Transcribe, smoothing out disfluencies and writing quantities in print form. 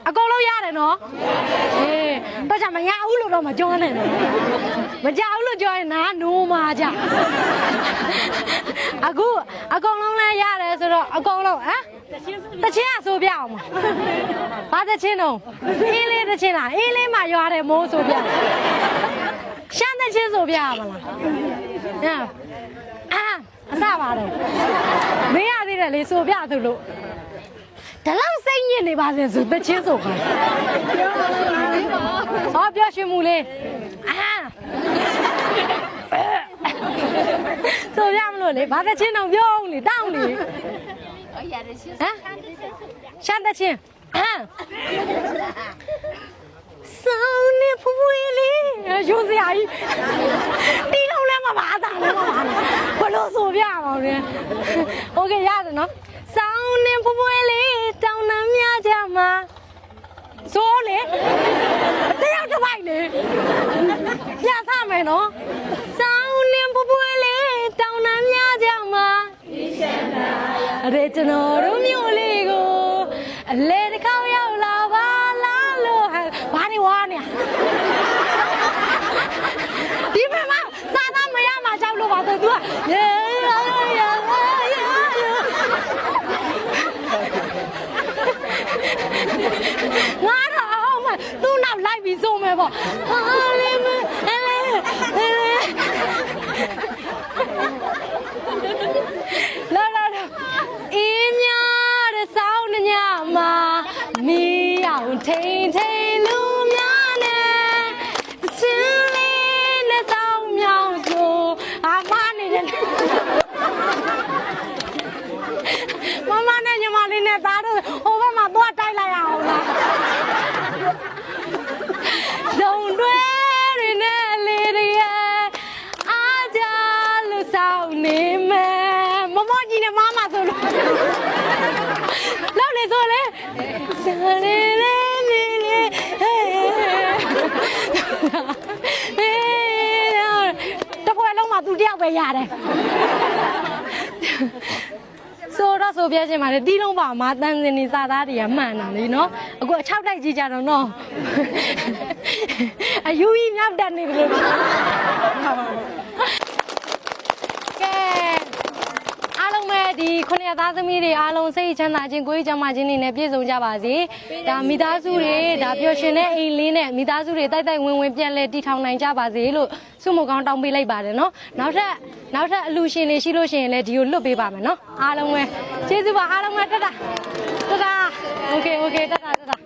အကုန်လုံးရတယ်နော်အေးတော့ကြမရဘူးလို့တော့မပြောနဲ့နော်မကြဘူးလို့ပြောရင်နားနိုးမှာကြအခုအကုန်လုံးလည်းရတယ်ဆိုတော့အကုန်လုံးဟမ်တချင်းကဆိုပြအောင်မဘာတချင်းတော့အေးလေးတချင်းလားအေးလေးမှရွာတယ်မိုးဆိုပြရှမ်းတချင်းဆိုပြရမလားဟမ်အစပါတယ်မင်းရသေးတယ်လေဆိုပြသူလို့ဒါလောက်စိတ်ညစ်နေပါစေဆိုတချင်းဆိုခိုင်းဟောပြောရွှေမူလေးဆိုရမလို့လေဘာတချင်းတော့ပြောအောင်လေတောင်းလေဟမ်ရှမ်းတချင်းစောင်းနေဖူးဖူးလေးရိုးစရာကြီးတီးလုံးလည်းမပါတာလည်းမပါဘလို့ဆိုပြအောင်လေโอเคရတယ်နော်စောင်းနေဖူးဖူးလေးတောင်းနှမ်းများကြမှာဆိုလေတယောက်တစ်ပိုက်လေပြသမယ်နော်စောင်းနေဖူးဖူးလေးတောင်းနှမ်းများကြမှာအဲ့ကျွန်တော်တို့မျိုးလေးကိုအလေတစ်ခေါက်ရောက်လာပါလားလို့ဘာနေဝါနေဒီမှာစားသားမရမှာကြောက်လို့ပါသူကငါတော့အောင်မသူ့နောက်လိုက်ပြီးစုံမယ်ပေါ့လာအေးများတဲ့စောင်းညမှာမီးအောင်ထိန်လူများနဲ့ချင်းလေးနဲ့စောင်းမြောင်ဆိုမနေတယ်မနဲ့ညီမလေးနဲ့သားတို့ဟိုဘက်မှာသွားတိုက်လိုက်ရအောင်လားဇုံတွေတွေနဲ့လေးတွေအားကြလို့စောင်းနေမယ်မမကြီးနဲ့မမဆိုလို့လောက်လေဆိုလေစနေလေးမီလေးတပွဲလုံးမှာသူတယောက်ပဲရတယ်ဆိုတော့ဆိုပြချင်ပါလေတီးလုံးပါမှာတန်စင်နေစားသားတွေကမှန်တာလေနော်အခုအချောက်တိုက်ကြည့်ကြတော့နော်အယူကြီးမြောက်တက်နေတယ်လို့ကဲအားလုံးပဲဒီခုနှစ်သားသမီးတွေအားလုံးစိတ်ချမ်းသာခြင်းကိုယ်ကျန်းမာခြင်းတွေနဲ့ပြည့်စုံကြပါစေဒါမိသားစုတွေဒါပျော်ရွှင်တဲ့အိမ်လေးနဲ့မိသားစုတွေတိုက်တိုက်ဝင်ဝင်ပြန်လဲတည်ထောင်နိုင်ကြပါစေလို့ဆုမကောင်းတောင်းပေးလိုက်ပါတယ်နော်နောက်ထပ်အလူရှင်တွေရှိလို့ရှိရင်လည်းဒီကိုလွတ်ပေးပါမယ်နော်အားလုံးပဲကျေးဇူးပါအားလုံးပဲတတာโอเคတတာ